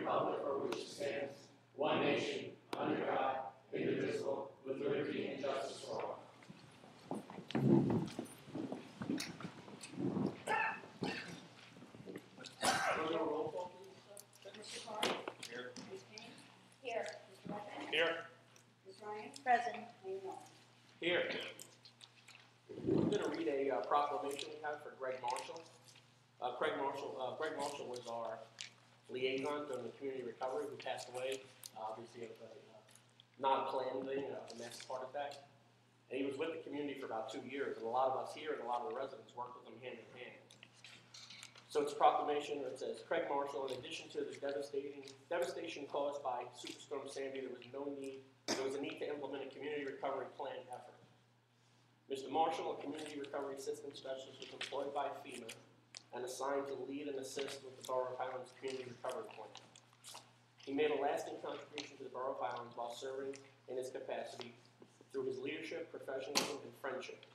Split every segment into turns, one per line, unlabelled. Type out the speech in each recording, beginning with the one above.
republic for which it stands, one nation, under God, indivisible, with liberty and justice for all. Roll call, please.
Mr. Carr?
Here.
Ms. Payne? Here. Mr. Redmond?
Here.
Ms. Ryan? Present. Mayor Nolan?
Here. I'm going to read a proclamation we have for Greg Marshall. Greg Marshall was our liaison during the community recovery who passed away, obviously, of not a planned thing, a massive heart attack. And he was with the community for about 2 years, and a lot of us here and a lot of the residents worked with him hand in hand. So it's a proclamation that says, Craig Marshall, in addition to the devastation caused by Superstorm Sandy, there was a need to implement a community recovery plan effort. Mr. Marshall, a community recovery assistance specialist, was employed by FEMA and assigned to lead and assist with the Borough of Highlands Community Recovery Plan. He made a lasting contribution to the Borough of Highlands while serving in his capacity through his leadership, professionalism, and friendship.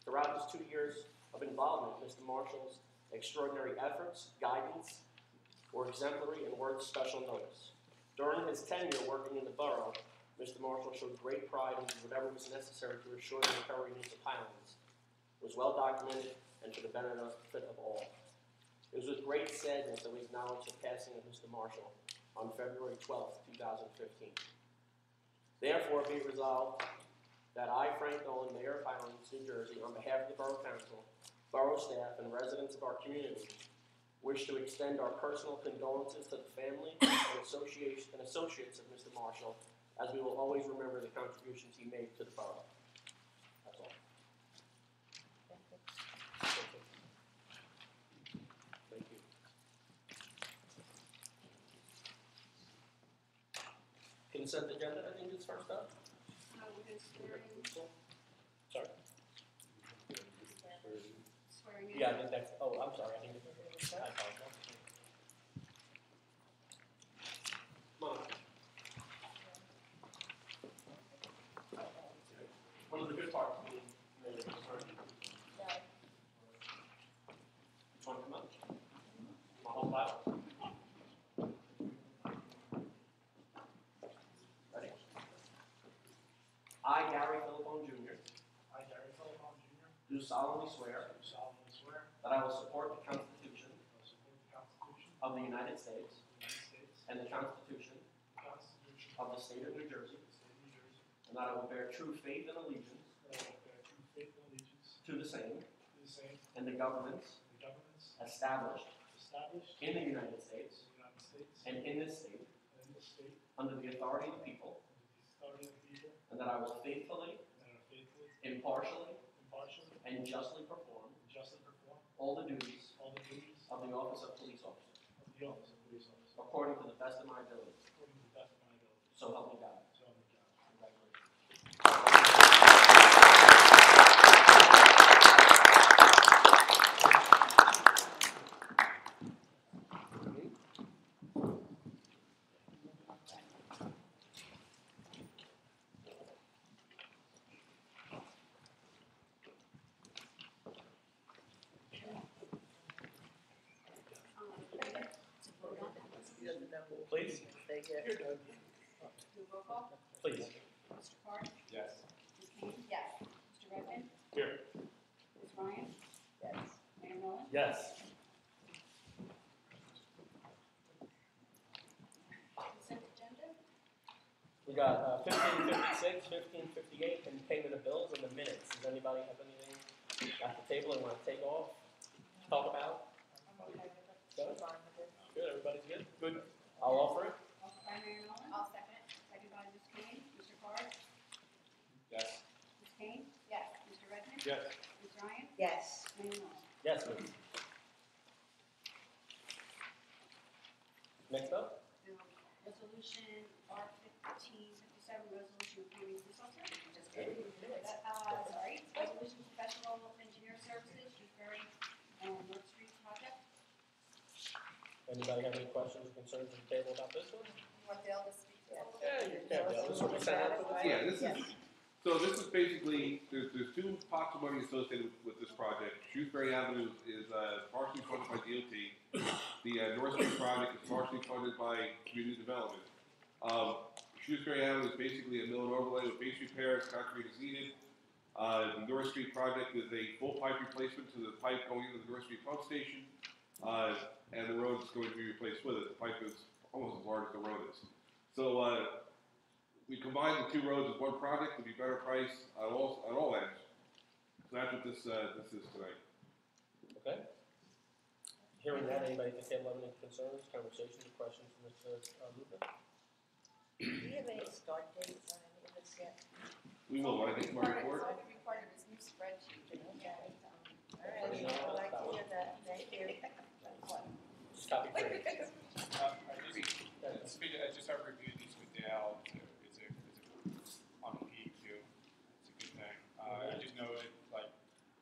Throughout his 2 years of involvement, Mr. Marshall's extraordinary efforts, guidance, were exemplary and worth special notice. During his tenure working in the borough, Mr. Marshall showed great pride in whatever was necessary to assure the recovery needs of Highlands was well documented and for the benefit of all. It was with great sadness that we acknowledge the passing of Mr. Marshall on February 12, 2015. Therefore, be resolved that I, Frank Nolan, Mayor of Highlands, New Jersey, on behalf of the Borough Council, Borough staff, and residents of our community, wish to extend our personal condolences to the family and associates of Mr. Marshall, as we will always remember the contributions he made to the borough. That's all. Thank you. Consent agenda, I think, is first up. Sorry?
Swearing in.
Yeah, I think that's, oh, I'm sorry, I think it's, I apologize. Come on. One of the good parts of being mayor is learning. Just want to come up? My whole Bible. Ready? I, Gary Filipone, Jr.
I, Gary Filipone, Jr.
Do solemnly swear that I will support the Constitution of the United States and the Constitution of the State of New Jersey, and that I will bear true faith and allegiance to the same and the governments established in the United States and in this state under the authority of the people, and that I will faithfully, impartially, and justly perform all the duties of the office of police officer according to the best of my ability. So help me God. Please.
Roll call.
Please.
Mr. Carr?
Yes.
Ms. Payne? Yes. Mr. Redmond?
Here.
Ms. Ryan? Yes. Mayor Nolan?
Yes.
Consent agenda?
We got 1556, 1558, and payment of bills and the minutes. Does anybody have anything at the table they want to take off, talk about? Good. Good. Everybody's good? Good. I'll offer it.
Offered by Mayor Nolan? I'll second it. Seconded by Ms. Payne. Mr. Carr?
Yes.
Ms. Payne? Yes. Mr. Redmond?
Yes.
Ms. Ryan?
Yes.
Mayor Nolan?
Yes, please. Next up.
Resolution R-1557, resolution appointing police officer. Just
kidding.
Sorry. Resolution professional engineer services, Shrewsbury and North Street project.
Anybody have any questions or concerns at the table about this one?
You want Dale to speak to all of it?
Yeah, you can. Yeah, this will be sent out.
Yeah, this is
So this is basically, there's two pots of money associated with this project. Shrewsbury Avenue is partially funded by DOT. The North Street project is partially funded by community development. Shrewsbury Avenue is basically a mill and overlay with base repairs, concrete is needed. The North Street project is a full pipe replacement to the pipe going into the North Street pump station, and the road is going to be replaced with it. The pipe is almost as large as the road is. So we combined the two roads as one project to be better priced at all ends. So that's what this is tonight.
Okay. Hearing that, anybody think they have any concerns, conversations, or questions from Mr. Luca?
Do you have any start dates on any of this yet?
We will, when I get to my report.
It's going to be part of this new spreadsheet. Okay. All right,
Pretty nice.
I'd like to hear that. Thank you.
Just copy for it.
I just have reviewed these with Dale. It's on the PQ. It's a good thing. I just noted, like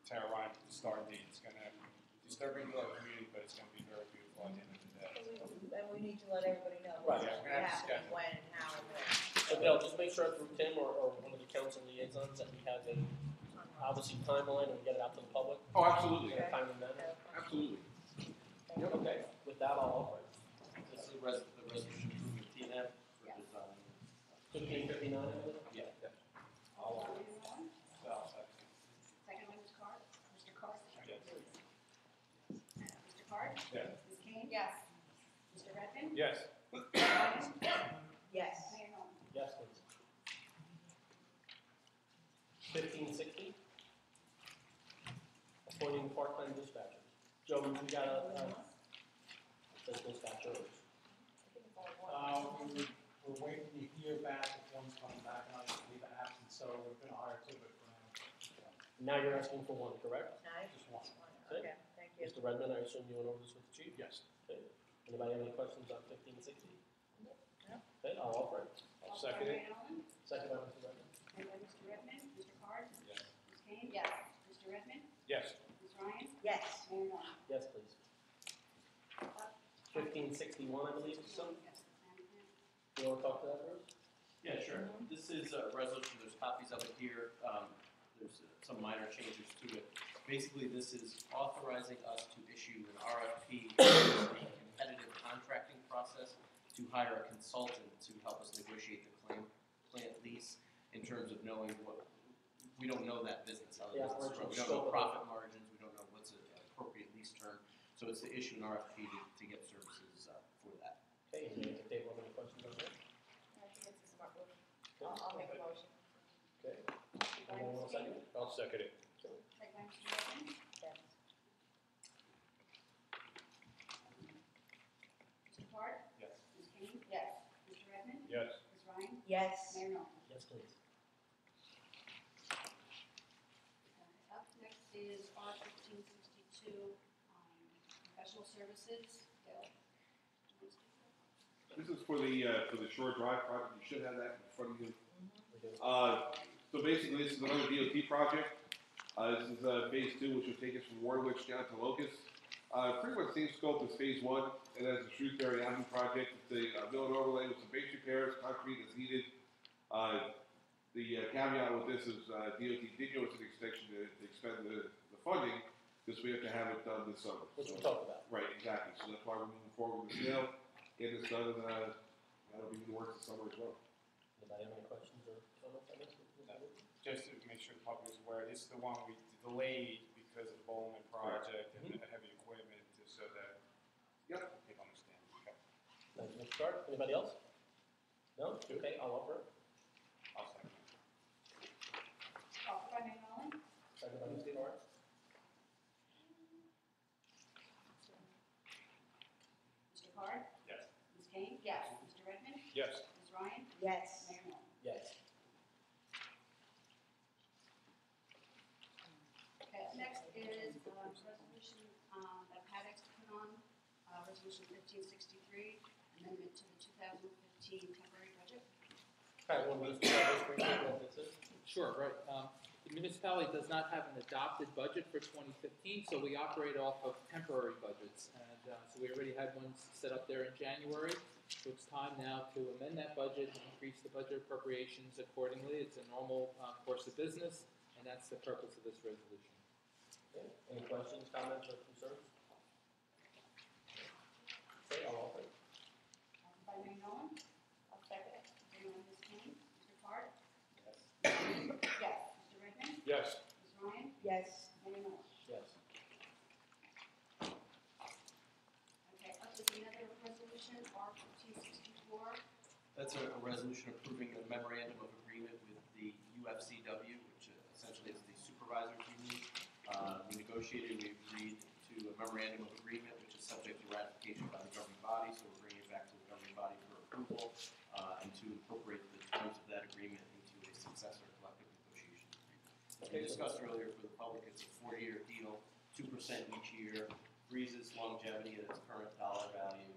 Tara Ryan, the start date is going to be disturbing to our community, but it's going to be very beautiful at the end of the day.
And we need to let everybody know
Right.
what's
Yeah, we're gonna have to
happening,
schedule.
when, and how, and where.
So Bill, just make sure through Tim or one of the council liaisons that we have a, obviously, timeline and get it out to the public
Oh, absolutely,
in a timely manner.
absolutely.
Okay, with that, I'll offer it.
This is the resolution approving TNF for design.
1559, I believe?
Yeah.
I'll offer it.
Second by Mr. Card. Mr. Card.
Yes.
Mr. Card.
Yes.
Ms. King. Yes. Mr. Redmond.
Yes.
Yes.
Mayor Nolan.
Yes, please. 1560. Appointing part-time dispatchers. Joe, we got dispatchers.
We're waiting to hear back if one's coming back, and I leave an absence, so we're gonna hire two, but for now,
Now you're asking for one, correct?
Nice.
just one.
Okay, thank you.
Mr. Redmond, I assume you went over this with the chief?
Yes.
Okay. Anybody have any questions on 1560?
No.
Okay, I'll offer it.
I'll second it.
Mayor Nolan.
Second by Mr. Redmond.
Second by Mr. Redmond. Mr. Card.
Yes.
Ms. King. Yes. Mr. Redmond.
Yes.
Ms. Ryan.
Yes.
Mayor Nolan.
Yes, please. 1561, I believe, so.
Yes.
You want to talk to that first?
Yeah, sure. This is a resolution, there's copies of it here. There's some minor changes to it. Basically, this is authorizing us to issue an RFP, a competitive contracting process, to hire a consultant to help us negotiate the plant lease in terms of knowing what, we don't know that business, how the
Yeah,
business runs. We don't know profit margins, we don't know what's an appropriate lease term. So it's to issue an RFP to get services for that.
Okay, is there any table, any questions on that?
I think it's a smart move. I'll make a motion.
Okay. Anyone want a second?
I'll second it.
Second by Mr. Redmond.
Yes.
Mr. Card.
Yes.
Ms. King.
Yes.
Mr. Redmond.
Yes.
Ms. Ryan.
Yes.
Mayor Nolan.
Yes, please.
Up next is R 1562, professional services. Dale.
This is for the Shore Drive project. You should have that in front of you.
We do.
So basically, this is another DOT project. This is phase 2, which will take us from Warwich down to Locust. Pretty much same scope as phase 1, and as the Shrewsbury Avenue project. It's a mill and overlay with some base repairs, concrete is needed. The caveat with this is DOT did give us an extension to expend the funding, because we have to have it done this summer.
Which we
So-
talked about.
Right, exactly. So that's why we're moving forward with the sale, get this done, and that'll be in the works this summer as well.
Anybody have any questions or comments on this?
Just to make sure the public is aware, this is the one we delayed because of the Bowman project and the heavy equipment, just so that
Yep.
people understand. Okay.
Thank you, Mr. Card. Anybody else? No? Okay, I'll offer it.
I'll second it.
Offered by Mayor Nolan.
Second by Mr. Card.
Mr. Card.
Yes.
Ms. King. Yes. Mr. Redmond.
Yes.
Ms. Ryan.
Yes.
Mayor Nolan.
Yes.
Okay, up next is resolution that Paddock's put on, resolution 1563, amendment to the 2015 temporary budget.
All right, well, Mr. Card, briefly what this is.
Sure, right. The municipality does not have an adopted budget for 2015, so we operate off of temporary budgets. And so we already had one set up there in January. So it's time now to amend that budget and increase the budget appropriations accordingly. It's a normal course of business, and that's the purpose of this resolution.
Okay, any questions, comments, or concerns? Okay, I'll offer it.
Offered by Mayor Nolan.
I'll second it.
Second by Ms. Kane. Mr. Park?
Yes.
Yes.
Mr. Redmond?
Yes.
Ms. Ryan?
Yes.
Mayor Nolan.
Yes.
Okay, up is another resolution, R 1564.
That's a resolution approving a memorandum of agreement with the UFCW, which essentially is the supervisors union. We negotiated, we agreed to a memorandum of agreement, which is subject to ratification by the governing body, so we're bringing it back to the governing body for approval, and to incorporate the terms of that agreement into a successor collective negotiation agreement. As we discussed earlier, for the public, it's a 4-year deal, 2% each year, freezes longevity at its current dollar value.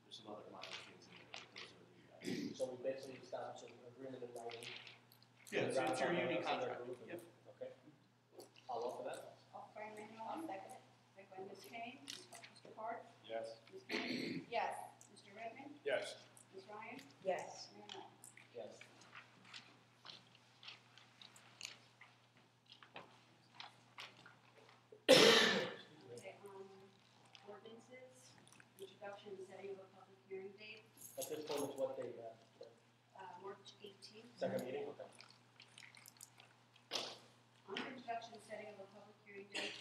There's some other minor things in there, but those are the,
So we basically established an agreement in writing.
yeah, so it's your union contract. Yep.
Okay. I'll offer that.
Offered by Mayor
I'll
Nolan.
second it.
Second by Ms. Kane. Mr. Park?
Yes.
Ms. Kane?
Yes.
Mr. Redmond?
Yes.
Ms. Ryan?
Yes.
Mayor Nolan.
Yes.
Okay, ordinances, introduction and setting of a public hearing date,
At this point, it's what date,
March 18th.
second meeting, okay.
On introduction and setting of a public hearing date,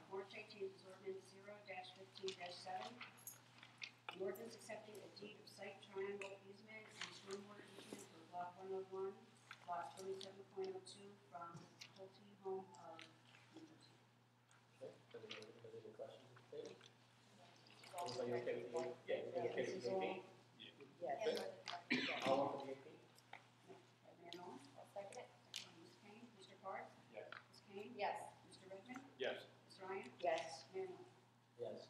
March 18th is ordinance 0-15-7. An ordinance accepting a deed of site triangle easement and stormwater easement for block 101, lot 27.02 from Pulte Home of New Jersey.
Okay, anybody any questions at the table?
Also
Everybody okay with the, yeah, everybody okay with the 18?
Yes.
I'll offer the 18.
By Mayor Nolan.
I'll second it.
Second by Ms. Kane. Mr. Park?
Yes.
Ms. Kane?
Yes.
Mr. Redmond?
Yes.
Ms. Ryan?
Yes.
Mayor Nolan.
Yes.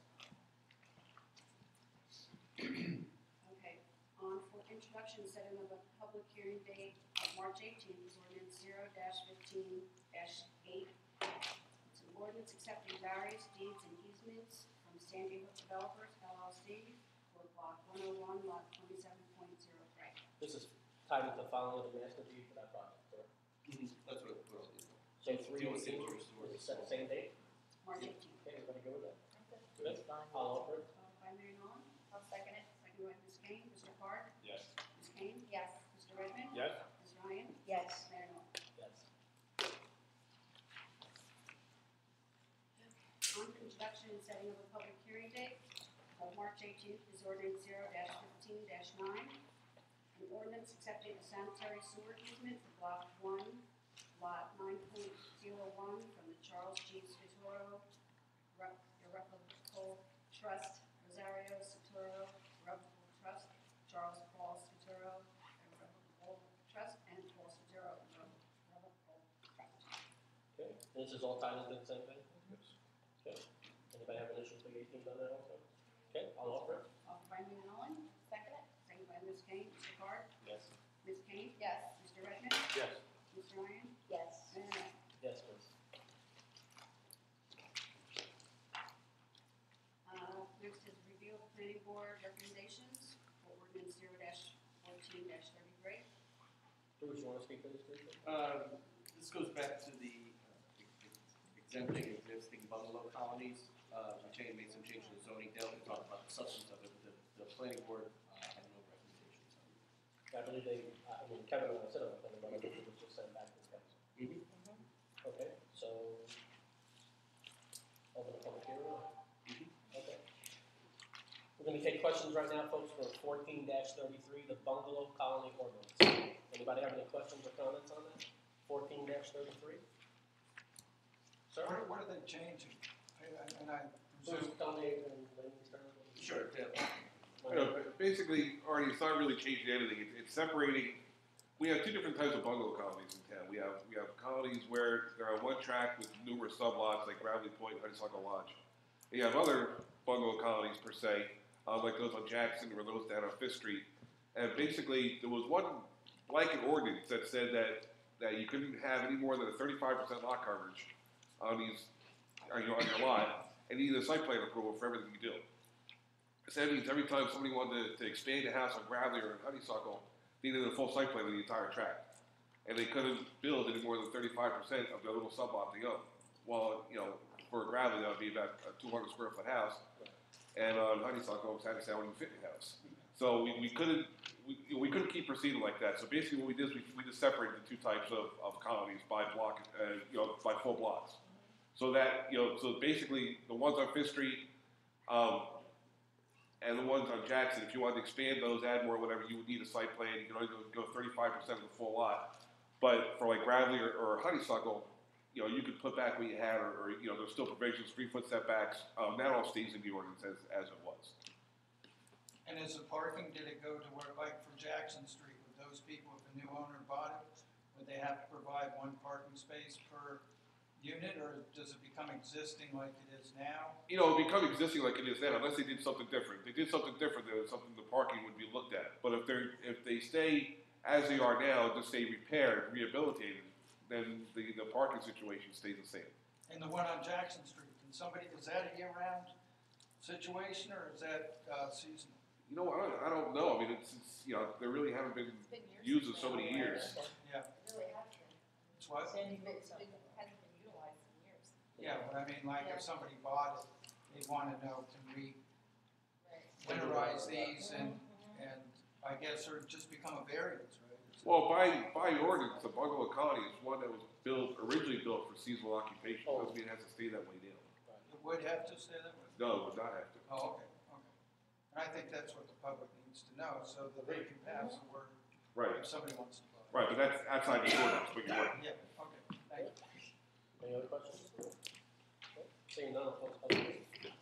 Okay, on for introduction, setting of a public hearing date of March 18th is ordinance 0-15-8. It's an ordinance accepting various deeds and easements from Sandy Hook Developers LLC for block 101, lot 27.03.
This is tied with the filing of the master deed for that project, correct?
That's what we'll do.
So
It's
3
deal with
18,
interest or
is it set the same date?
March 18th.
Okay, everybody good with that?
That's fine.
I'll offer it.
Offered by Mayor Nolan,
I'll second it.
second by Ms. Kane. Mr. Park?
Yes.
Ms. Kane?
Yes.
Mr. Redmond?
Yes.
Ms. Ryan?
Yes.
Mayor Nolan.
Yes.
On introduction and setting of a public hearing date of March 18th is ordinance 0-15-9. An ordinance accepting a sanitary sewer easement for block 1, lot 9.01 from the Charles G. Scaturo Irrevocable Trust, Rosario Scaturo Irrevocable Trust, Charles Paul Scaturo Irrevocable Trust, and Paul Scaturo Irrevocable Trust.
Okay, this is all tied into the same thing? Okay, anybody have an issue with the 18th on that also? Okay, I'll offer it.
Offered by Mayor Nolan,
Second it.
second by Ms. Kane. Mr. Park?
Yes.
Ms. Kane?
Yes.
Mr. Redmond?
Yes.
Ms. Ryan?
Yes.
Mayor Nolan.
Yes, please.
Next is review of planning board recommendations for ordinance 0-14-33.
Bruce, you want to speak to this, please?
This goes back to the exempting existing bungalow colonies. We made some changes to the zoning. Dale can talk about the substance of it, but the planning board had no recommendations.
I believe Kevin and I said it, but I believe it was just sent back to the council. Okay, so, open the public hearing. Okay. We're gonna take questions right now, folks, for 14-33, the bungalow colony ordinance. Anybody have any questions or comments on that? 14-33? Sir?
What are they changing? And I
Bruce,
presume,
tell me, and ladies, turn.
Sure, Dale.
You know, basically, Artie, it's not really changing anything. It's separating. We have two different types of bungalow colonies in town. We have colonies where they're on one track with numerous sublots like Bradley Point, Honeysuckle Lodge. And you have other bungalow colonies per se, like those on Jackson or those down on Fifth Street. And basically, there was one blanket ordinance that said that you couldn't have any more than a 35% lot coverage on these, on your lot, and you need a site plan approval for everything you do. So that means every time somebody wanted to expand a house on Gravely or in Honeysuckle, they needed a full site plan of the entire tract. And they couldn't build any more than 35% of their little sublot they own. Well, you know, for Gravely, that would be about a 200 square foot house. And on Honeysuckle, it had to say, I wouldn't fit in the house. So we couldn't keep proceeding like that. So basically what we did is we just separated the two types of colonies by block, by full blocks. So that, so basically the ones on Fifth Street, and the ones on Jackson, if you wanted to expand those, add more, whatever, you would need a site plan. You can only go 35% of the full lot. But for like Gravely or Honeysuckle, you could put back what you had, or there's still provisions, 3-foot setbacks. That all stays in the ordinance as it was.
And as the parking, did it go to work like for Jackson Street with those people, if a new owner bought it, would they have to provide one parking space per unit, or does it become existing like it is now?
It become existing like it is now, unless they did something different. If they did something different, then it's something the parking would be looked at. But if they stay as they are now, just stay repaired, rehabilitated, then the parking situation stays the same.
And the one on Jackson Street, is that a year-round situation, or is that seasonal?
I don't know. I mean, it's they really haven't been used in so many years.
Yeah.
Really have been.
It's what?
Hasn't been utilized in years.
Yeah, but I mean, like if somebody bought it, they want to know, can we
Right.
winterize these and I guess, or just become a variance, right?
Well, by ordinance, the bungalow colony is one that was originally built for seasonal occupation. Doesn't mean it has to stay that way now.
It would have to stay that way?
No, it would not have to.
Oh, okay. And I think that's what the public needs to know, so that they can pass the word
Right.
if somebody wants to buy.
Right, but that's outside the ordinance, but you're right.
Yeah, okay, thank you.
Any other questions? Seeing none, I'll close public hearing.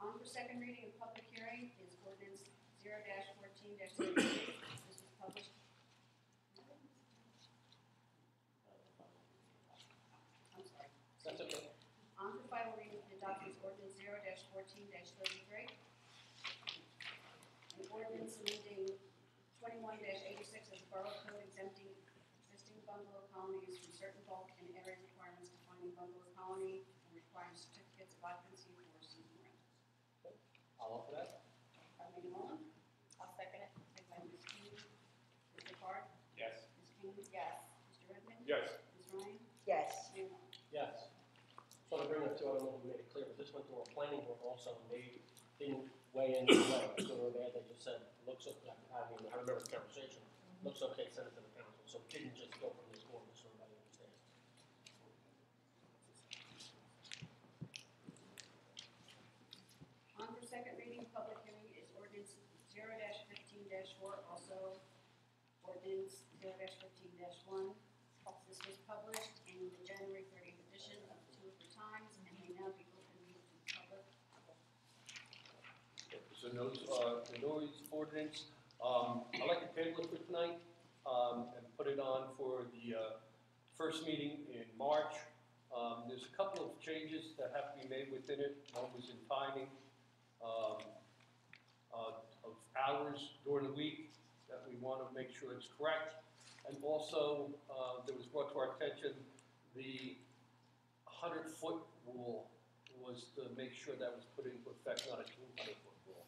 On for second reading and public hearing is ordinance 0-14-06. This was published. I'm sorry.
That's okay.
On for final reading and adoption is ordinance 0-14-33. An ordinance amending 21-86 of the Borough Code exempting existing bungalow colonies from certain bulk and area requirements defining bungalow colony and requiring certificates of occupancy for seasonal rentals.
I'll offer that.
By Mayor Mullen,
I'll second it.
second by Ms. King. Mr. Card?
Yes.
Ms. King?
Yes.
Mr. Redmond?
Yes.
Ms. Ryan?
Yes.
Mayor Mullen?
Yes. Just want to bring up too, I don't know if we made it clear, but this went to our planning board also, and they didn't weigh in either way, good or bad, they just said, looks okay, I remember the conversation, looks okay, send it to the council, so it didn't just go from this board, so everybody understands.
On for second reading, public hearing is ordinance 0-15-4, also ordinance 0-15-1. This was published in the January 30th edition of the Two of the Times and may now be open to the public.
So the noise ordinance, I'd like to table it for tonight, and put it on for the first meeting in March. There's a couple of changes that have to be made within it. One was in timing, of hours during the week that we want to make sure it's correct. And also, there was brought to our attention, the 100-foot rule was to make sure that was put into effect, not a 200-foot rule.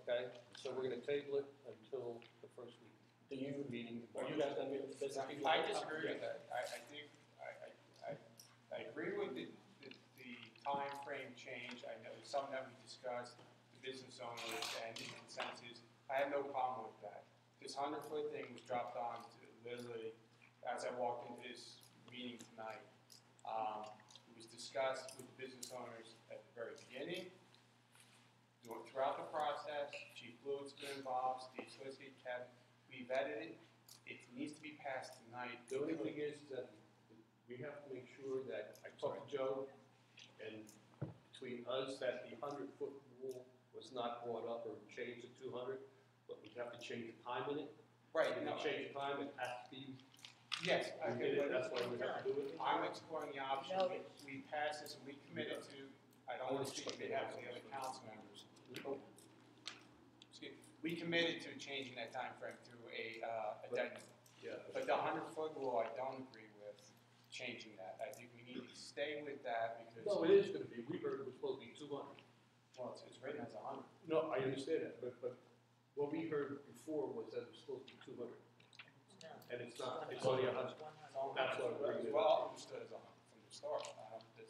Okay, so we're going to table it until the first week.
Do you, are you guys going to be able to visit people?
I disagree with that. I think, I agree with the time frame change. I know it's something that we discussed, the business owners and the consensus. I have no problem with that. This 100-foot thing was dropped on to literally as I walked into this meeting tonight. It was discussed with the business owners at the very beginning. Throughout the process, Chief Lewis's been involved, Steve Swiskey, Kevin, we vetted it. It needs to be passed tonight.
The only thing is that we have to make sure that, I talked to Joe, and between us, that the 100-foot rule was not brought up or changed to 200, but we have to change the time in it.
Right.
If we change the time, it has to be,
Yes, I get it.
that's why we have to do it.
I'm exploring the option.
No.
We passed this and we committed to, I don't want to speak on behalf of the other council members. Excuse me. We committed to changing that time frame to a addendum.
Yeah.
But the 100-foot rule, I don't agree with changing that. I think we need to stay with that because.
No, it is gonna be, we heard it was supposed to be 200.
Well, it's written as 100.
No, I understand that, but what we heard before was that it was supposed to be 200,
No.
and it's not, it's only 100. That's what we're
It's
doing.
well understood as 100 from the start.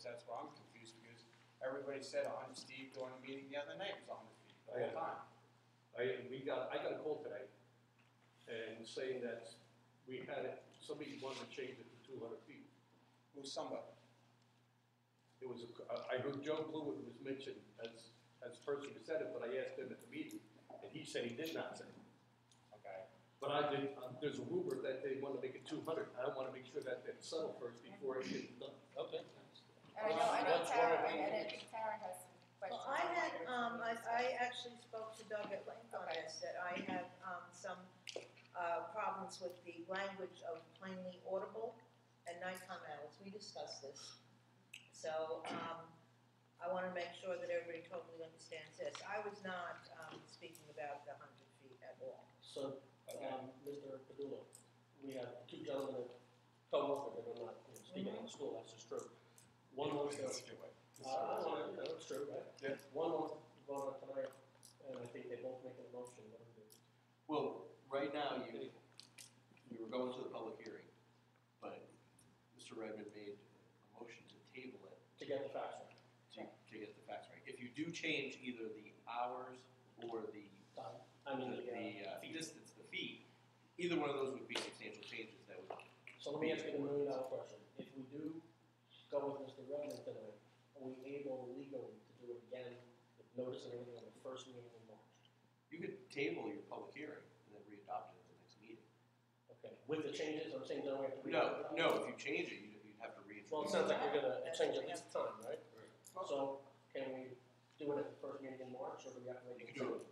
That's why I'm confused, because everybody said 100. Steve, during the meeting the other night, was 100 feet the whole time.
I got a call today, and saying that we had it, somebody wanted to change it to 200 feet.
Who's somebody?
It was, I heard Joe Blewett was mentioned as the person who said it, but I asked him at the meeting, and he said he did not say it.
Okay.
But I did, there's a rumor that they want to make it 200, I want to make sure that it's settled first before it gets done.
Okay.
And I know
What's
Tara,
wrong?
and I think Tara has some questions.
Well, I
on
had,
language.
I actually spoke to Doug at length on
Okay.
this, that I have, some, problems with the language of plainly audible and nighttime hours. We discussed this. So, I wanna make sure that everybody totally understands this. I was not, speaking about the 100 feet at all.
So, Mr. Padula, we have two gentlemen that co-authored it, I'm not speaking on the school, that's just true. One wants to,
Let's do it.
it's true, right?
Yeah.
One wants to vote on tonight, and I think they both make a motion, what do we do?
Well, right now, you were going to the public hearing, but Mr. Redmond made a motion to table it
To get the facts right.
to get the facts right. If you do change either the hours or the distance, the fee, either one of those would be substantial changes that would.
So let me ask you the $1,000,000 question. If we do go with Mr. Redmond tonight, are we able legally to do it again with notice and everything on the first meeting in March?
You could table your public hearing and then re-adopt it at the next meeting.
Okay, with the changes, I'm saying don't we have to
No, if you change it, you'd have to reintroduce.
Well, it sounds like we're gonna change at least time, right? So, can we do it at the first meeting in March, or do we have to wait?
You can do it.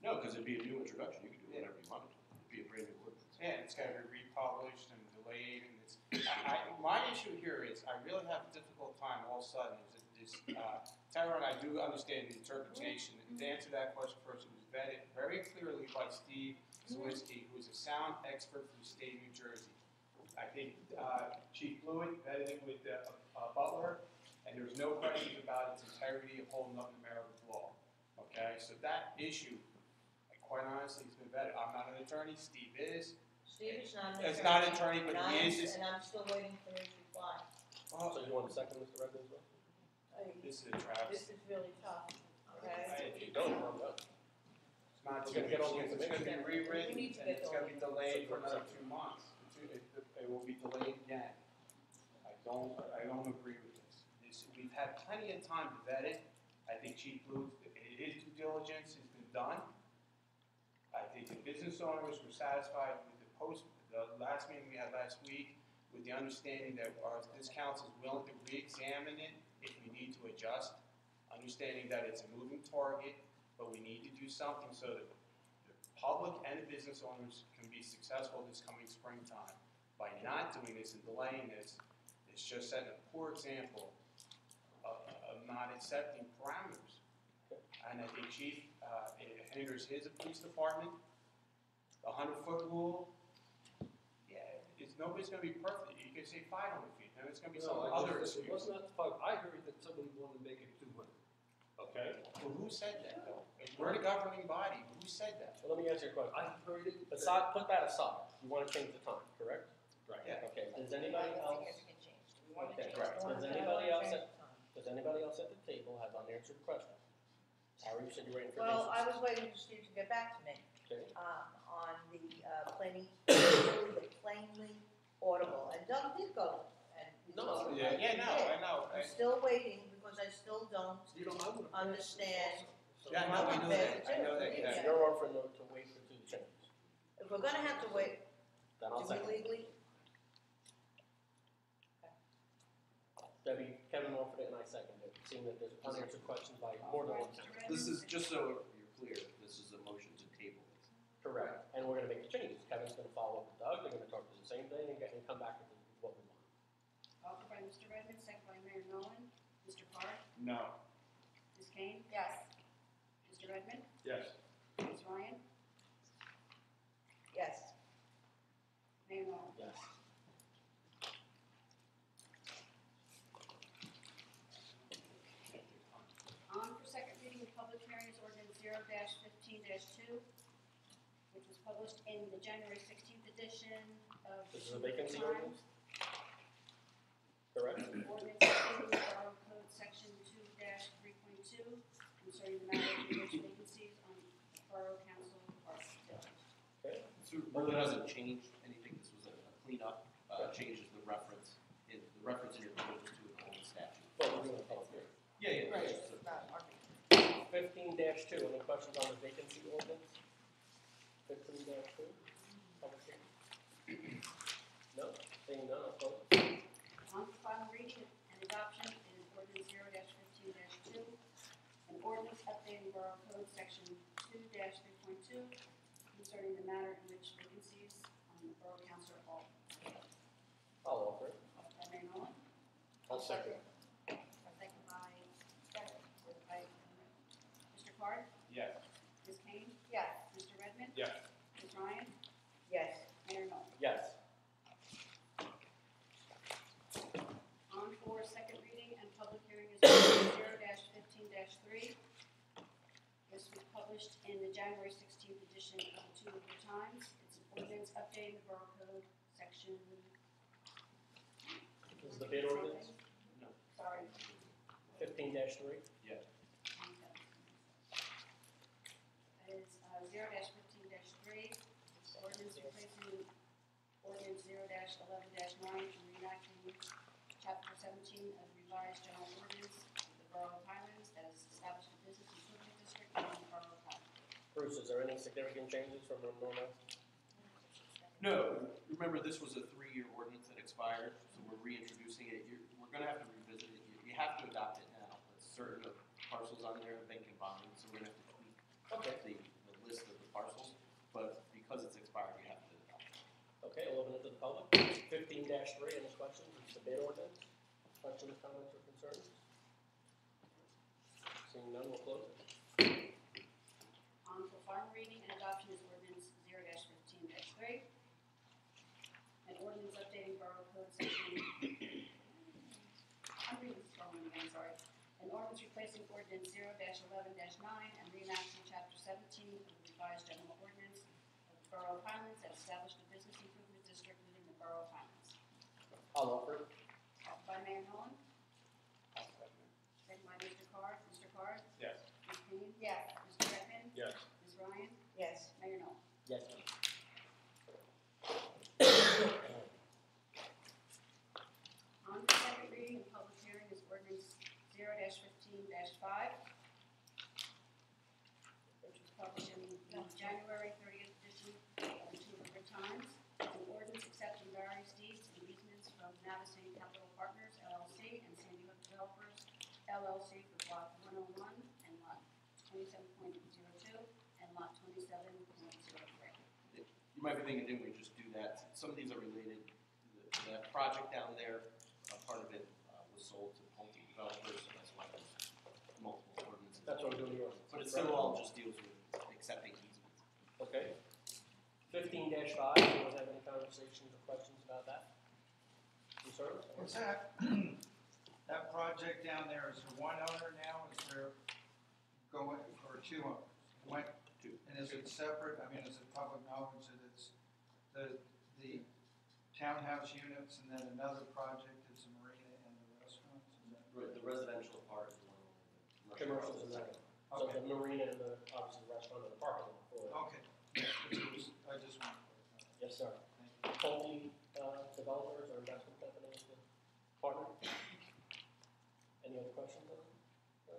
No, because it'd be a new introduction, you could do whatever you wanted to, it'd be a brand new ordinance.
Yeah, it's gotta be republished and delayed, and it's, my issue here is, I really have a difficult time all of a sudden, Tara and I do understand the interpretation, and to answer that question first, it was vetted very clearly by Steve Zielinski, who is a sound expert from the state of New Jersey. I think, Chief Blewett vetted it with, Butler, and there's no question about its integrity of holding up the merit of law, okay? So that issue, quite honestly, has been vetted. I'm not an attorney, Steve is.
Steve is not an attorney.
It's not an attorney, but he is.
And I'm still waiting for his reply.
So you want a second, Mr. Redmond, as well?
This is a travesty.
This is really tough, okay?
If you don't, I'm done.
It's not
We're
too
gonna get all the
it's gonna be
information.
rewritten,
We need to
and
get
it's
all
gonna be
the
delayed for another 2 months. It will be delayed again. I don't agree with this. We've had plenty of time to vet it. I think Chief Blue's, his due diligence has been done. I think the business owners were satisfied with the last meeting we had last week, with the understanding that this council is willing to re-examine it if we need to adjust, understanding that it's a moving target, but we need to do something so that the public and the business owners can be successful this coming springtime. By not doing this and delaying this, it's just setting a poor example of not accepting parameters. And I think Chief, it hinders his police department. The 100-foot rule, nobody's gonna be perfect. You can say 500 feet, and it's gonna be some other excuse.
It wasn't that fun. I heard that somebody wanted to make it 200. Okay?
Well, who said that? We're the governing body. Who said that?
Well, let me answer your question.
I heard it.
Put that aside. You want to change the time, correct?
Right.
Yeah.
Okay, does anybody else,
Significant change. Do we want to
okay,
change
right.
the
does
order?
anybody else at the table have unanswered questions? Harry, you said you're waiting for
Well, I
answers.
was waiting for Steve to get back to me,
Okay,
on the, plainly audible, and Doug did go, and.
No,
he
Yeah,
did.
I know.
I'm still waiting, because I still don't
You know, I would have.
understand.
Yeah, I know, I know that. I know that,
so
yeah.
you're offering to wait for two changes.
If we're gonna have to wait,
Then I'll
do we
second.
legally?
Debbie, Kevin offered it and I seconded it, seeing that there's unanswered questions by more than one
Mr.
council.
Redmond,
This is, just so you're clear, this is a motion to table it.
Correct, and we're gonna make the changes. Kevin's gonna follow up with Doug, they're gonna talk to the same thing and come back with what we want.
Offered by Mr. Redmond, second by Mayor Nolan. Mr. Park,
No.
Ms. Kane,
Yes.
Mr. Redmond,
Yes.
Ms. Ryan,
Yes.
Mayor Nolan.
Yes.
On for second 15-2, which was published in the January 16th edition of the
This is a vacancy
Times.
ordinance? Correct?
Ordinance amending the Borough Code Section 2-3.2 concerning the matter of which vacancies on Borough Council are filled.
Okay.
So it really doesn't change anything, this was a cleanup, changes the reference in your code to an old statute.
Well, we're doing a public hearing.
Yeah.
Right,
just
it's
a-
not our.
15-2, any questions on the vacancy ordinance? 15-2, public hearing? No? Seeing none, I'll close.
On for final reading and adoption is ordinance 0-15-2, an ordinance updating Borough Code Section 2-3.2 concerning the matter in which vacancies on the Borough Council are filled.
I'll offer it.
Offered by Mayor Nolan,
I'll second.
second by Mr. Card,
Yes.
Ms. Kane,
Yes.
Mr. Redmond,
Yes.
Ms. Ryan,
Yes.
Mayor Nolan.
Yes.
On for second reading and public hearing is ordinance 0-15-3. This was published in the January 16th edition of the Tulip Times. It's an ordinance updating the Borough Code Section.
This is the bid ordinance,
No.
Sorry.
15-3.
Yeah.
That is 0-15-3. Ordinance replacing ordinance 0-11-9 and reenacting Chapter 17 of the revised general ordinance of the Borough of Highlands that has established a business improvement district in the Borough of Highlands.
Bruce, is there any significant changes from the normal?
No, remember this was a 3-year ordinance that expired, so we're reintroducing it. We're gonna have to revisit it. You have to adopt it now, but certain of the parcels on there have been combined, so we're gonna have to tweak the list of the parcels, but because it's expired, you have to adopt it.
Okay, we'll open it to the public. 15-3, any questions? It's the bid ordinance. Questions, comments, or concerns? Seeing none, we'll close it.
On for final reading and adoption is ordinance 0-15-3. An ordinance updating Borough Code Section. I'm reading this wrong again, sorry. An ordinance replacing ordinance 0-11-9 and reenacting Chapter 17 of the revised general ordinance of the Borough of Highlands that established a business improvement district within the Borough of Highlands.
I'll offer it.
Offered by Mayor Nolan, second by Mr. Card. Mr. Card?
Yes.
Ms. Kane?
Yes.
Mr. Redmond?
Yes.
Ms. Ryan?
Yes.
Mayor Nolan.
Yes.
On to second reading and public hearing is ordinance 0-15-5, which was published in the January 30th edition of the Tulip Times. An ordinance accepting various deeds and easements from Madison Capital Partners LLC and Sandy Hook Developers LLC for Block 101 and Lot 27.02 and Lot 27.03.
You might be thinking, didn't we just do that? Some of these are related. That project down there, part of it was sold to Pulte developers, so that's why there's multiple ordinances.
That's what I'm doing yours.
But it still all just deals with accepting easements.
Okay. 15-5, anyone have any conversations or questions about that? Concerns?
What's that? That project down there, is there one owner now, is there going, or two owners? One,
Two.
and is it separate, I mean, is it public knowledge that it's the townhouse units and then another project is a marina and the restaurants? Is that?
Right, the residential part is one only.
Commercials and that. So the marina and the, obviously the restaurant and the parking lot.
Okay, I just want to clarify.
Yes, sir.
Thank you.
Pulte developers or investment company is the partner? Any other questions on it? No?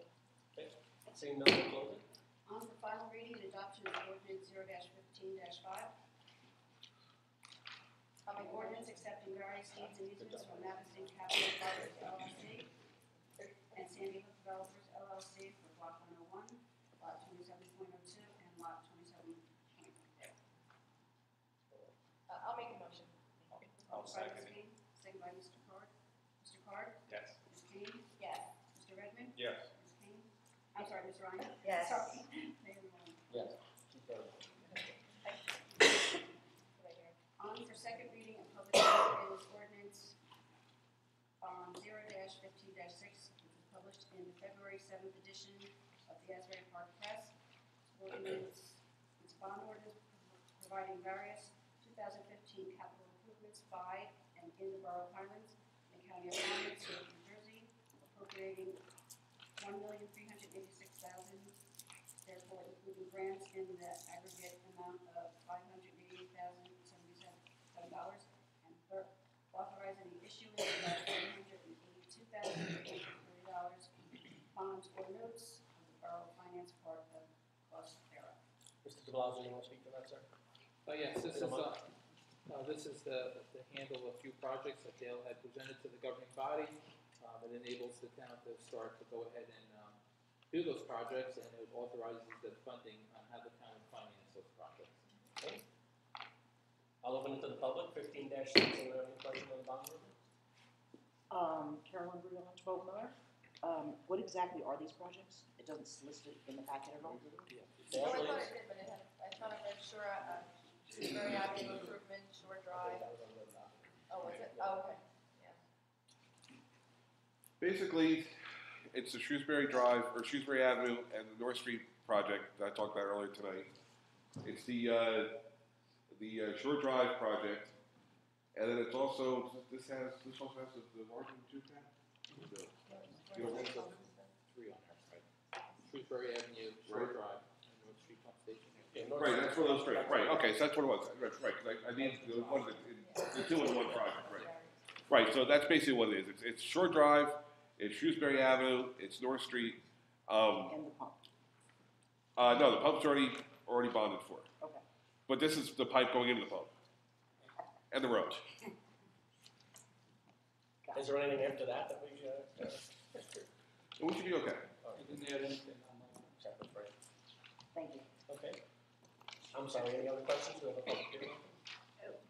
Okay, seeing none, we'll close it.
On for final reading and adoption of ordinance 0-15-5. An ordinance accepting various deeds and easements from Madison Capital Partners LLC and Sandy Hook Developers LLC for Block 101, Lot 27.02, and Lot 27.03.
I'll make a motion.
I'll second
Ms.
it.
Kane, second by Mr. Card. Mr. Card?
Yes.
Ms. Kane?
Yes.
Mr. Redmond?
Yes.
Ms. Kane? I'm sorry, Ms. Ryan?
Yes.
Sorry. Mayor Nolan.
Yes. Keep going.
Right here.
On for second reading and public hearing is ordinance 0-15-6, which was published in the February 7th edition of the Asbury Park Press. Ordinance providing various 2015 capital improvements by and in the Borough of Highlands, in the County of Monmouth, State of New Jersey, appropriating $1,386,000, therefore including grants in the aggregate amount of $588,077, and authorizing the issuance of $782,840 bonds or notes of the Borough Finance part of cost thereof.
Mr. De Blasio, you want to speak to that, sir?
Yes, this is the handle of a few projects that Dale had presented to the governing body. It enables the town to start to go ahead and do those projects, and it authorizes the funding on how the town would finance those projects.
Okay. I'll open it to the public, 15-6, anyone have any questions on the bond ordinance?
Carolyn Bruno, 12 Miller. What exactly are these projects? It doesn't list it in the packet at all.
They
Oh, I
actually-
thought it did, but I thought I read Shore, Shrewsbury Avenue Improvement, Shore Drive.
That was on the document.
Oh, was it? Oh, okay, yeah.
Basically, it's the Shrewsbury Drive, or Shrewsbury Avenue and the North Street project that I talked about earlier tonight. It's the Shore Drive project, and then it's also, this also has the margin too, Pat?
Three on there, right? Shrewsbury Avenue, Shore Drive, and North Street Pump Station.
Yeah, North
Right,
Street.
that's for those three, right, okay, so that's what it was, right, because I need the two in one project, right. Right, so that's basically what it is, it's Shore Drive, it's Shrewsbury Avenue, it's North Street.
And the pump.
No, the pump's already bonded for.
Okay.
But this is the pipe going into the pump. And the road.
Is there anything after that that we should?
We should be okay.
You didn't add anything on that.
Chapter 3.
Thank you.
Okay. I'm sorry, any other questions? We have a public hearing.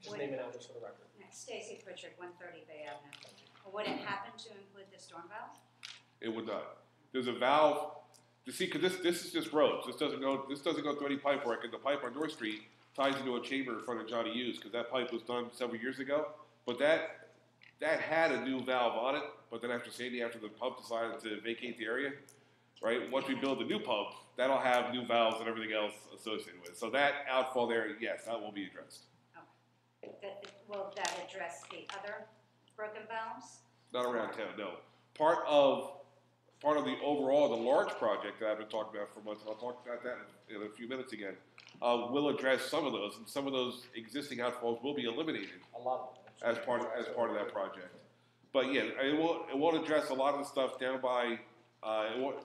Just name and address for the record.
Stacy Pritchard, 130 Bay Avenue. Would it happen to include the storm valve?
It would not. There's a valve. You see, because this is just roads. This doesn't go through any pipe work. And the pipe on North Street ties into a chamber in front of Johnny Hughes because that pipe was done several years ago. But that had a new valve on it. But then after the pump decided to vacate the area, right? Once we build the new pump, that'll have new valves and everything else associated with it. So that outfall there, yes, that will be addressed.
Okay. Will that address the other broken valves?
Not around town, no. Part of the overall, the large project that I've been talking about for months, and I'll talk about that in a few minutes again, will address some of those, and some of those existing outfalls will be eliminated
A lot of them.
as part of that project. But yeah, it won't address a lot of the stuff down by, I want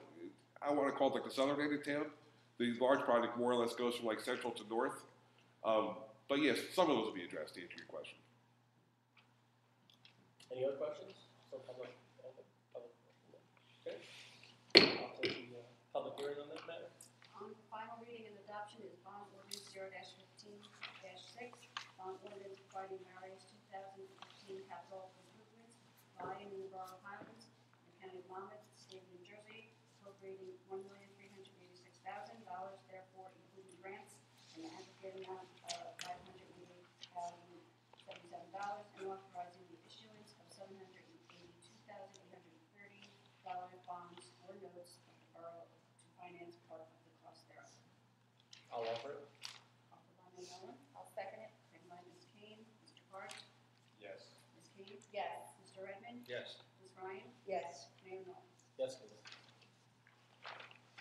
to call it like the southern end of town. The large project more or less goes from like central to north. But yes, some of those will be addressed to answer your question.
Any other questions? So public. Okay. I'll take the public hearing on that matter.
On final reading and adoption is bond ordinance 0-15-6, bond ordinance providing various 2015 capital improvements by and in the Borough of Highlands, the County of Monmouth, State of New Jersey, appropriating $1,386,000, therefore including grants in the aggregate amount of $588,077, and authorizing the issuance of $782,830 bonds or notes of the borough to finance part of the cost thereof.
I'll offer it.
Offered by Ms. Owen,
I'll second it.
second by Ms. Kane. Mr. Hart?
Yes.
Ms. Kane?
Yes.
Mr. Redmond?
Yes.
Ms. Ryan?
Yes.
Mayor Noel?
Yes, please.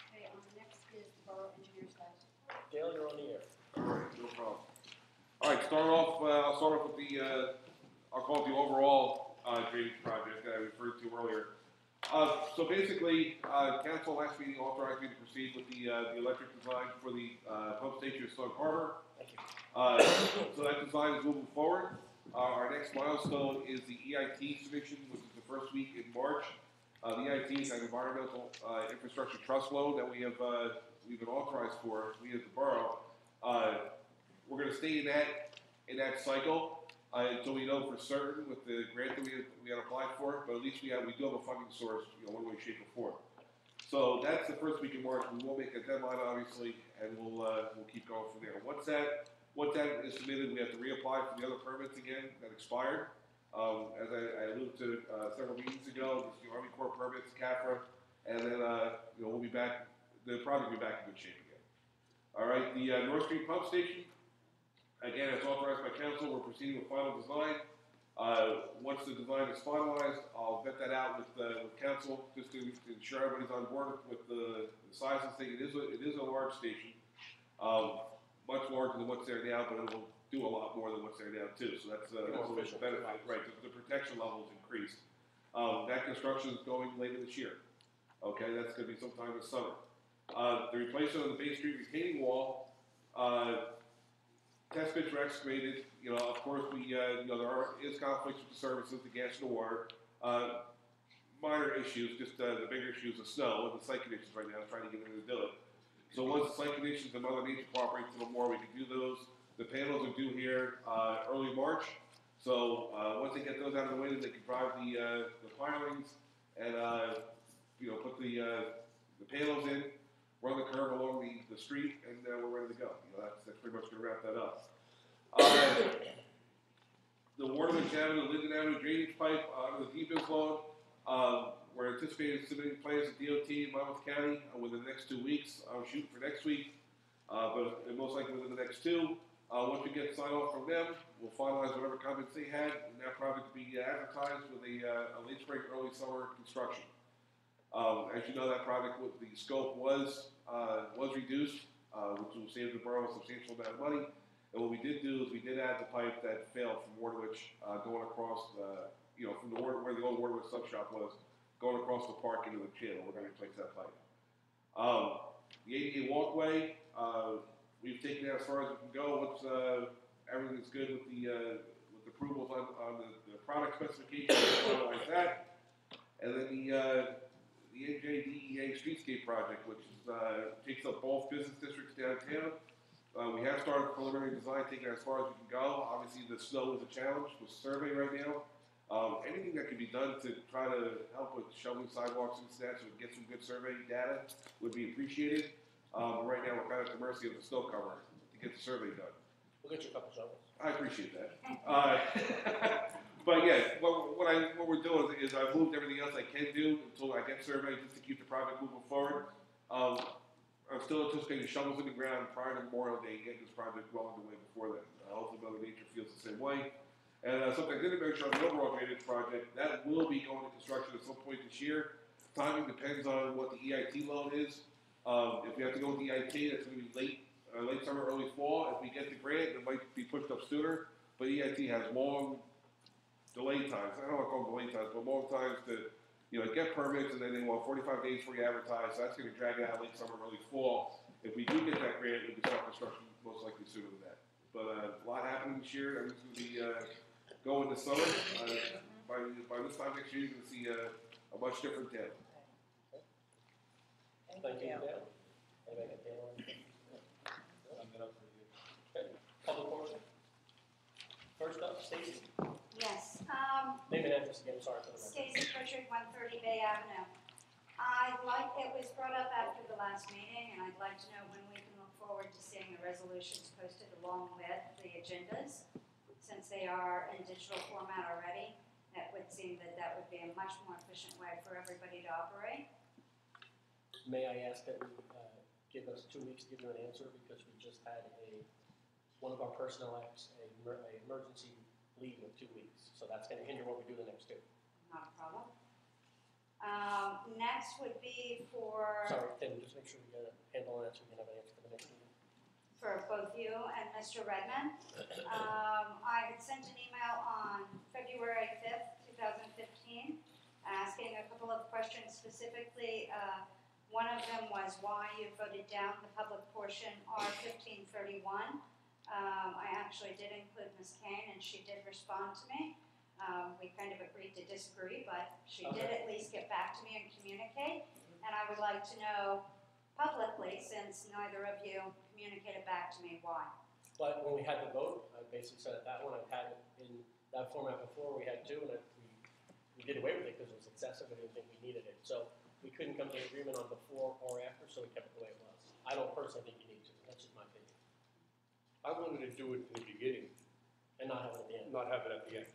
Okay, next is the borough engineer's status report.
Dale, you're on the air.
All right, no problem. All right, I'll start off with the, I'll call it the overall drainage project that I referred to earlier. So basically, council last meeting authorized me to proceed with the electric design for the pump station at Stone Harbor.
Thank you.
So that design is moving forward. Our next milestone is the EIT submission, which is the first week in March. The EIT is an environmental infrastructure trust loan that we've been authorized for, we as the borough. We're going to stay in that cycle until we know for certain with the grant that we had applied for, but at least we do have a funding source, one way, shape, or form. So that's the first week in March. We will make a deadline, obviously, and we'll keep going from there. Once that is submitted, we have to reapply for the other permits again that expired. As I alluded to several meetings ago, the Army Corps permits, CAFRA, and then we'll be back. The project will be back in good shape again. All right, the North Street Pump Station. Again, it's authorized by council, we're proceeding with final design. Once the design is finalized, I'll vet that out with council, just to ensure everybody's on board with the size of the thing. It is a large station, much larger than what's there now, but it will do a lot more than what's there now too, so that's a benefit, right, the protection level is increased. That construction is going later this year, okay, that's gonna be sometime this summer. The replacement of the Bay Street retaining wall, test pits were excavated, you know, of course, there is conflicts with the services, the gas and the water. Minor issues, just the bigger issues of snow and the site conditions right now, trying to get them to do it. So once the site conditions and Mother Nature cooperates a little more, we can do those. The panels are due here early March, so once they get those out of the way, then they can drive the pilings and put the panels in, run the curve along the street, and we're ready to go. You know, that's pretty much going to wrap that up. The Waterloo Avenue, Linden Avenue drainage pipe under the DBIS loan. We're anticipating submitting plans to DOT in Monmouth County within the next 2 weeks. I'm shooting for next week, but most likely within the next 2. Once we get sign off from them, we'll finalize whatever comments they had, and that project will be advertised with a late spring, early summer construction. As you know, that project, the scope was reduced, which will save the borough a substantial amount of money. And what we did do is we did add the pipe that failed from Waterwich, going across, from where the old Waterwich sub shop was, going across the park into the channel. We're going to replace that pipe. The ADA walkway, we've taken that as far as we can go. Once everything's good with the approvals on the product specifications, like that, and then the NJDEA streetscape project, which is, takes up both business districts downtown. We have started preliminary design, taking it as far as we can go. Obviously, the snow is a challenge with survey right now. Anything that can be done to try to help with shoveling sidewalks and stuff, so we can get some good survey data, would be appreciated. Right now, we're kind of at the mercy of the snow cover to get the survey done.
We'll get you a couple shovels.
I appreciate that. But yeah, what we're doing is I've moved everything else I can do until I get surveyed, just to keep the project moving forward. I'm still anticipating shovels in the ground prior to Memorial Day, getting this project well underway before then. Hopefully Mother Nature feels the same way. And something I didn't mention on the overall drainage project, that will be going to construction at some point this year. Timing depends on what the EIT loan is. If we have to go with the EIT, that's going to be late summer, early fall. If we get the grant, it might be pushed up sooner. But EIT has long delay times. I don't want to call them delay times, but long times to get permits, and then they want 45 days before you advertise. So that's going to drag it out late summer, early fall. If we do get that grant, we can start construction most likely sooner than that. But a lot happening this year. Everything's going to be going this summer. By this time next year, you're going to see a much different town.
Thank you, Dan. Anybody got Dan on? Okay, public portion. First up, Stacy.
Yes,
Name and address again, sorry for the record.
Stacy Pritchard, 130 Bay Avenue. It was brought up after the last meeting, and I'd like to know when we can look forward to seeing the resolutions posted along with the agendas. Since they are in digital format already, it would seem that would be a much more efficient way for everybody to operate.
May I ask that you give us 2 weeks to give you an answer, because we just had one of our personnel apps, an emergency leave of 2 weeks. So that's going to hinder what we do the next 2.
Not a problem. Next would be for...
Sorry, can you just make sure we get a handle on that so we can have an answer for the next meeting?
For both you and Mr. Redmond. I had sent an email on February 5th, 2015, asking a couple of questions specifically. One of them was why you voted down the public portion R1531. I actually did include Ms. Kane, and she did respond to me. We kind of agreed to disagree, but she did at least get back to me and communicate. And I would like to know publicly, since neither of you communicated back to me, why.
But when we had the vote, I basically said at that one, I've had it in that format before. We had 2, and we did away with it because it was excessive and we didn't think we needed it. So we couldn't come to an agreement on before or after, so we kept it the way it was. I don't personally think you need to. That's just my opinion.
I wanted to do it in the beginning,
And not have it at the end.
not have it at the end.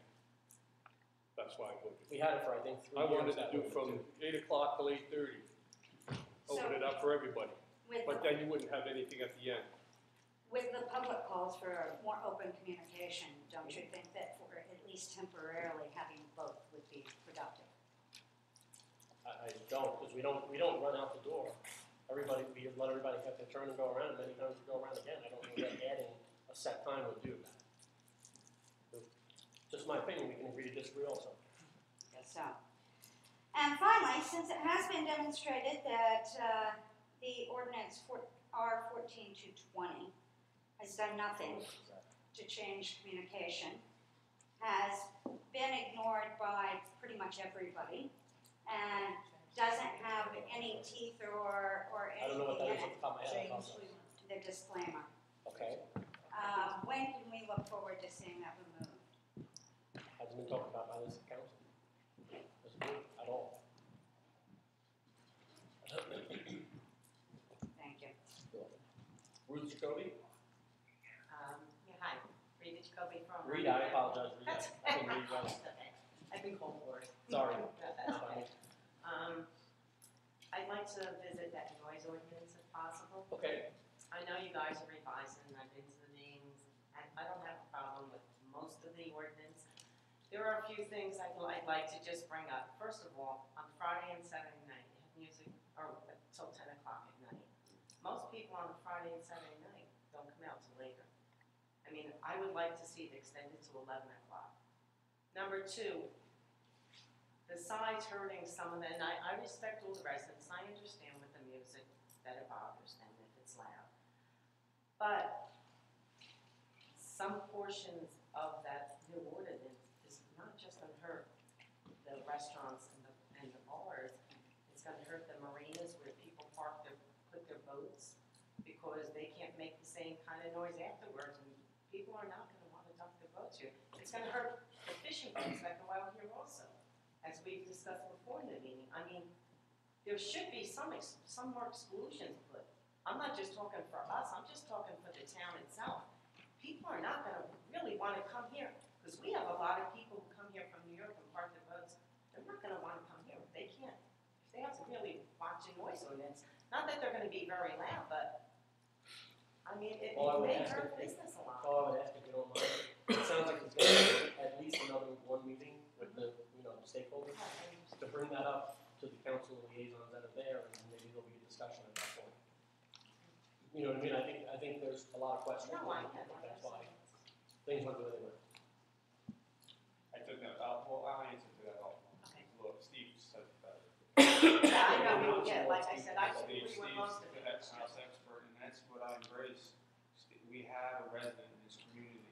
That's why I voted.
We had it for, I think, 3
I
years.
wanted to
that
do
way,
from
too.
8 o'clock till 8:30. Open it up for everybody.
With
But then you wouldn't have anything at the end.
with the public calls, calls for more open communication. Don't you think that for at least temporarily having both would be productive?
I don't, because we don't run out the door. We let everybody have to turn and go around, and many times we go around again. I don't know that adding a set time would do that. Just my opinion, we can agree to disagree also.
Yes, so. And finally, since it has been demonstrated that the ordinance for R14-220 has done nothing to change communication, has been ignored by pretty much everybody, and doesn't have any teeth or
I don't know what
anything
that
in
is off
it,
the top of my head. I apologize.
the disclaimer.
Okay,
When can we look forward to seeing that removed?
hasn't been talked about by this council. Doesn't do it at all.
Thank you.
Ruth Jacoby?
Yeah, hi, Rita Jacoby from.
Rita, I apologize, Rita.
That's
I didn't read right.
okay. I've been called worse.
Sorry.
That's
Not
okay.
funny.
I'd like to visit that noise ordinance if possible.
Okay,
I know you guys are revising, I've been to the meetings, and I don't have a problem with most of the ordinance. There are a few things I'd like to just bring up. First of all, on Friday and Saturday night, you have music, or till 10 o'clock at night. Most people on a Friday and Saturday night don't come out till later. I mean, I would like to see it extended to 11 o'clock. Number two, besides hurting some of them, and I respect all the residents, I understand with the music that it bothers them if it's loud. But some portions of that new ordinance is not just going to hurt the restaurants and the bars, it's going to hurt the marinas where people put their boats because they can't make the same kind of noise afterwards, and people are not going to want to dump their boats here. It's going to hurt the fishing boats that go out here also, as we've discussed before in the meeting. I mean, there should be some more exclusions put. I'm not just talking for us, I'm just talking for the town itself. People are not gonna really wanna come here, because we have a lot of people who come here from New York and park their boats. They're not gonna wanna come here if they can't. If they have to really watch a noise ordinance, not that they're gonna be very loud, but, I mean, it may hurt business a lot.
all I would ask if you don't mind, it sounds like it's going to be at least another one meeting with the, the stakeholders, to bring that up to the council liaisons that are there, and maybe there'll be a discussion at that point. You know what I mean? I think there's a lot of questions.
No, I
think that's why things went the way they went.
I took that, I'll answer to that all.
Okay.
Look, Steve said that.
Yeah, I know, yeah, like I said, I agree with most of it.
Steve's the house expert, and that's what I embrace. We have a resident in this community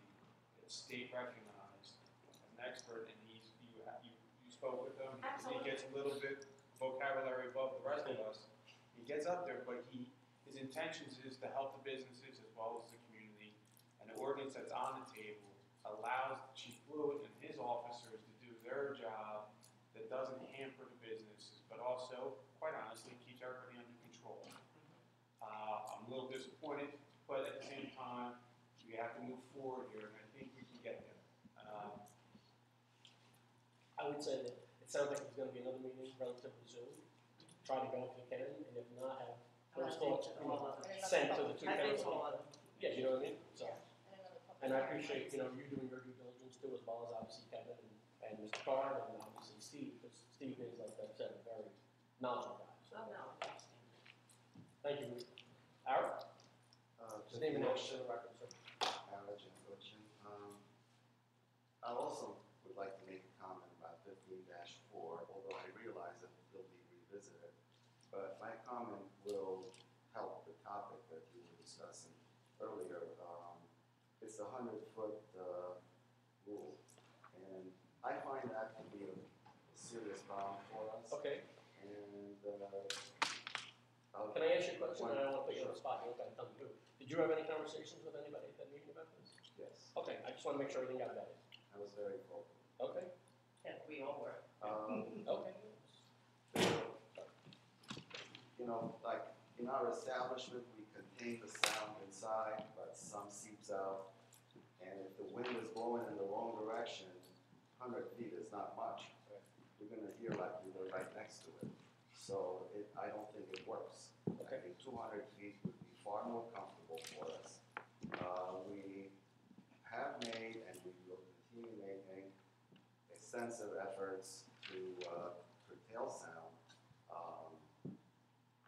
that's state recognized, as an expert, and you spoke with him. He gets a little bit vocabulary above the rest of us. He gets up there, but his intentions is to help the businesses as well as the community. And the ordinance that's on the table allows Chief Blewett and his officers to do their job that doesn't hamper the businesses, but also, quite honestly, keeps everybody under control. I'm a little disappointed, but at the same time, we have to move forward here, and I think we can get there.
I would say that it sounds like it's going to be another meeting relatively soon. Try to go if you can, and if not, have those thoughts sent to the two council. Yeah, you know what I mean? So, and I appreciate, you doing your due diligence too, as well as obviously Kevin and Mr. Carr, and obviously Steve, because Steve is, like I said, a very knowledgeable guy. So.
Oh, no.
Thank you, Ruth. Aaron? Just name and address for the record, sir.
I also would like to make a comment about 15-4, although I realize that it'll be revisited. But my comment will help the topic that you were discussing earlier. It's the 100-foot rule. And I find that to be a serious problem for us.
Okay.
And
can I ask you a question? I don't want to put you on the spot. You don't got to tell me who. Did you have any conversations with anybody at that meeting about this?
Yes,
Okay, I just want to make sure everything got vetted.
I was very vocal.
Okay.
Yeah, we all were.
Okay.
Like in our establishment, we contain the sound inside, but some seeps out. And if the wind is blowing in the wrong direction, 100 feet is not much. You're going to hear like we were right next to it. So I don't think it works.
Okay.
I think 200 feet would be far more comfortable for us. We extensive efforts to curtail sound,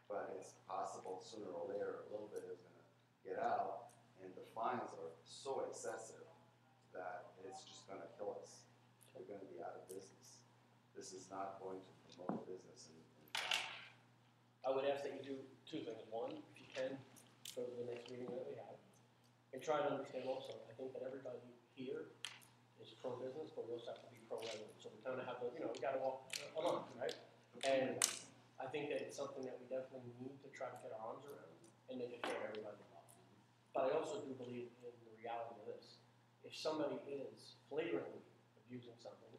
but it's possible sooner or later a little bit is going to get out, and the fines are so excessive that it's just going to kill us. We're going to be out of business. This is not going to promote business in town.
I would ask that you do two things. One, if you can, go to the next meeting that we have, and try to understand also, I think that everybody here is pro-business, but we also have to be pro-resident. So we kind of have to, we got to walk along, right? And I think that it's something that we definitely need to try to get our arms around and make it fair to everybody involved. But I also do believe in the reality of this. If somebody is flagrantly abusing something,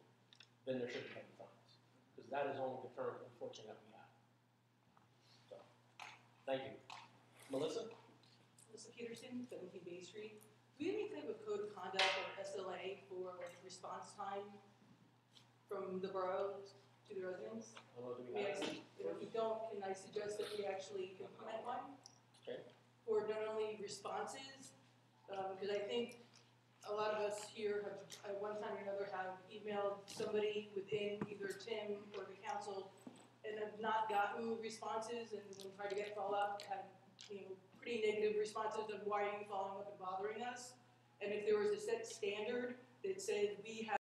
then there should be heavy fines. Because that is only deterrent, unfortunately, that we have. So, thank you. Melissa?
Melissa Peterson, 17 Bay Street. Do we have any type of code of conduct or SLA for like response time from the borough to the residents?
I don't know, do we have any?
If we don't, can I suggest that we actually implement one?
Okay.
For not only responses, because I think a lot of us here have, at one time or another, have emailed somebody within either Tim or the council and have not gotten responses, and when tried to get follow-up, had, pretty negative responses of why are you following up and bothering us? And if there was a set standard that said we have